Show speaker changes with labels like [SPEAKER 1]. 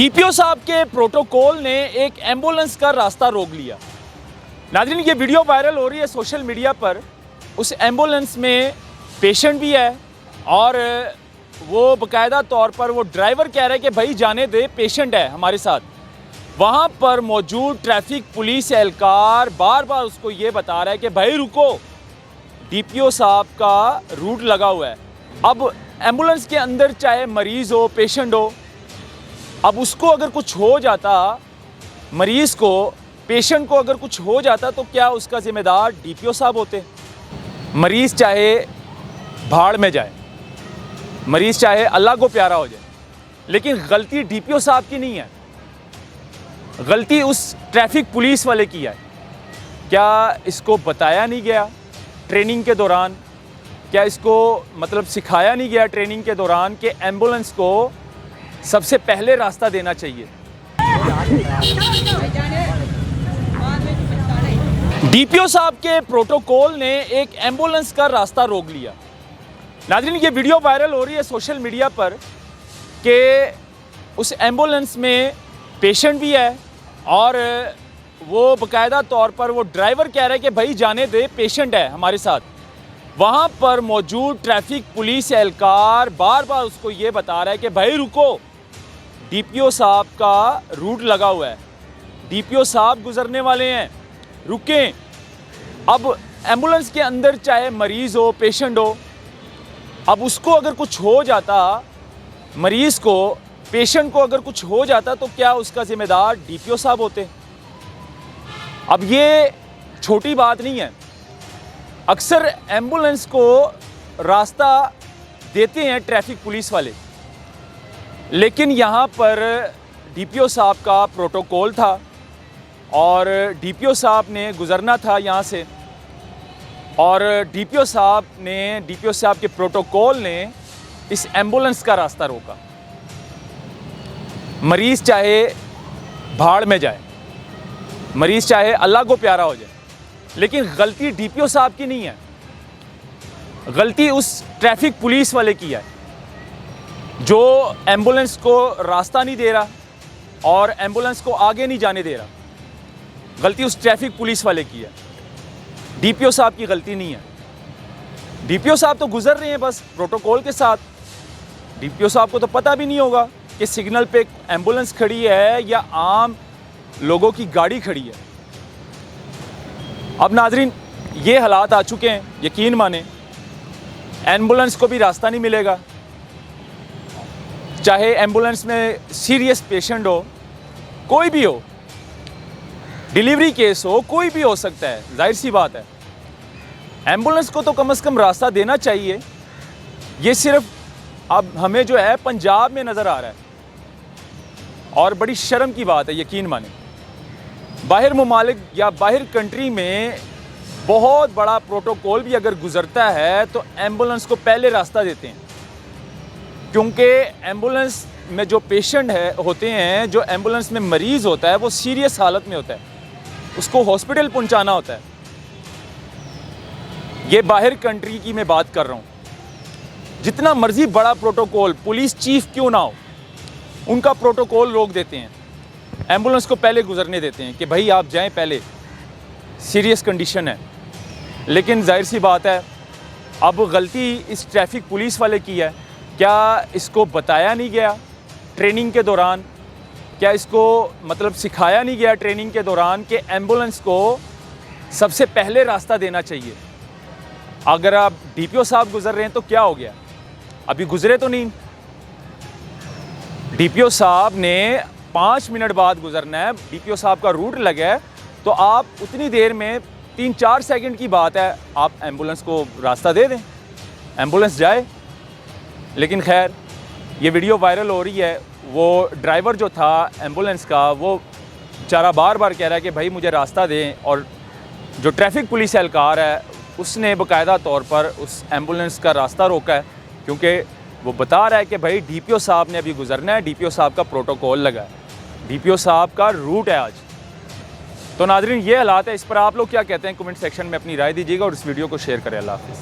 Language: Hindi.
[SPEAKER 1] डीपीओ साहब के प्रोटोकॉल ने एक एम्बुलेंस का रास्ता रोक लिया। नाज़रीन, ये वीडियो वायरल हो रही है सोशल मीडिया पर। उस एम्बुलेंस में पेशेंट भी है और वो बाकायदा तौर पर वो ड्राइवर कह रहा है कि भाई जाने दे, पेशेंट है हमारे साथ। वहाँ पर मौजूद ट्रैफिक पुलिस एहलकार बार बार उसको ये बता रहा है कि भाई रुको, डीपीओ साहब का रूट लगा हुआ है। अब एम्बुलेंस के अंदर चाहे मरीज़ हो, पेशेंट हो, अब उसको अगर कुछ हो जाता, मरीज़ को, पेशेंट को अगर कुछ हो जाता तो क्या उसका ज़िम्मेदार डीपीओ साहब होते? मरीज़ चाहे भाड़ में जाए, मरीज़ चाहे अल्लाह को प्यारा हो जाए, लेकिन गलती डीपीओ साहब की नहीं है, गलती उस ट्रैफिक पुलिस वाले की है। क्या इसको बताया नहीं गया ट्रेनिंग के दौरान? क्या इसको मतलब सिखाया नहीं गया ट्रेनिंग के दौरान कि एम्बुलेंस को सबसे पहले रास्ता देना चाहिए? डीपीओ साहब के प्रोटोकॉल ने एक एम्बुलेंस का रास्ता रोक लिया। नाज़रीन, ये वीडियो वायरल हो रही है सोशल मीडिया पर कि उस एम्बुलेंस में पेशेंट भी है और वो बाकायदा तौर पर वो ड्राइवर कह रहा है कि भाई जाने दे, पेशेंट है हमारे साथ। वहाँ पर मौजूद ट्रैफिक पुलिस एहलकार बार बार उसको ये बता रहा है कि भाई रुको, डीपीओ साहब का रूट लगा हुआ है, डीपीओ साहब गुजरने वाले हैं, रुकें। अब एम्बुलेंस के अंदर चाहे मरीज़ हो, पेशेंट हो, अब उसको अगर कुछ हो जाता, मरीज़ को, पेशेंट को अगर कुछ हो जाता तो क्या उसका ज़िम्मेदार डीपीओ साहब होते? अब ये छोटी बात नहीं है। अक्सर एम्बुलेंस को रास्ता देते हैं ट्रैफिक पुलिस वाले, लेकिन यहाँ पर डीपीओ साहब का प्रोटोकॉल था और डीपीओ साहब ने गुज़रना था यहाँ से, और डीपीओ साहब के प्रोटोकॉल ने इस एम्बुलेंस का रास्ता रोका। मरीज़ चाहे भाड़ में जाए, मरीज़ चाहे अल्लाह को प्यारा हो जाए, लेकिन गलती डीपीओ साहब की नहीं है, गलती उस ट्रैफिक पुलिस वाले की है जो एम्बुलेंस को रास्ता नहीं दे रहा और एम्बुलेंस को आगे नहीं जाने दे रहा। गलती उस ट्रैफिक पुलिस वाले की है, डीपीओ साहब की गलती नहीं है। डीपीओ साहब तो गुजर रहे हैं बस प्रोटोकॉल के साथ। डीपीओ साहब को तो पता भी नहीं होगा कि सिग्नल पे एम्बुलेंस खड़ी है या आम लोगों की गाड़ी खड़ी है। अब नाज़रीन, ये हालात आ चुके हैं, यकीन माने एम्बुलेंस को भी रास्ता नहीं मिलेगा। चाहे एम्बुलेंस में सीरियस पेशेंट हो, कोई भी हो, डिलीवरी केस हो, कोई भी हो सकता है, जाहिर सी बात है। एम्बुलेंस को तो कम से कम रास्ता देना चाहिए। ये सिर्फ अब हमें जो है पंजाब में नज़र आ रहा है और बड़ी शर्म की बात है, यकीन माने। बाहर ममालिक या बाहर कंट्री में बहुत बड़ा प्रोटोकॉल भी अगर गुजरता है तो एम्बुलेंस को पहले रास्ता देते हैं, क्योंकि एम्बुलेंस में जो पेशेंट होते हैं, जो एम्बुलेंस में मरीज़ होता है, वो सीरियस हालत में होता है, उसको हॉस्पिटल पहुंचाना होता है। ये बाहर कंट्री की मैं बात कर रहा हूँ। जितना मर्जी बड़ा प्रोटोकॉल, पुलिस चीफ क्यों ना हो, उनका प्रोटोकॉल रोक देते हैं, एम्बुलेंस को पहले गुजरने देते हैं कि भाई आप जाएं पहले, सीरियस कंडीशन है। लेकिन जाहिर सी बात है, अब गलती इस ट्रैफिक पुलिस वाले की है। क्या इसको बताया नहीं गया ट्रेनिंग के दौरान? क्या इसको मतलब सिखाया नहीं गया ट्रेनिंग के दौरान कि एम्बुलेंस को सबसे पहले रास्ता देना चाहिए? अगर आप डीपीओ साहब गुजर रहे हैं तो क्या हो गया? अभी गुजरे तो नहीं। डीपीओ साहब ने 5 मिनट बाद गुजरना है, डीपीओ साहब का रूट लगा है, तो आप उतनी देर में 3-4 सेकंड की बात है, आप एम्बुलेंस को रास्ता दे दें, एम्बुलेंस जाए। लेकिन खैर, ये वीडियो वायरल हो रही है। वो ड्राइवर जो था एम्बुलेंस का, वो बेचारा बार बार कह रहा है कि भाई मुझे रास्ता दें, और जो ट्रैफिक पुलिस एहलकार है उसने बाकायदा तौर पर उस एम्बुलेंस का रास्ता रोका है, क्योंकि वो बता रहा है कि भाई डीपीओ साहब ने अभी गुजरना है, डीपीओ साहब का प्रोटोकॉल लगा है, डीपीओ साहब का रूट है आज। तो नाज़रीन, ये हालात है। इस पर आप लोग क्या कहते हैं? कमेंट सेक्शन में अपनी राय दीजिएगा और इस वीडियो को शेयर करें। अल्लाह हाफ़िज़।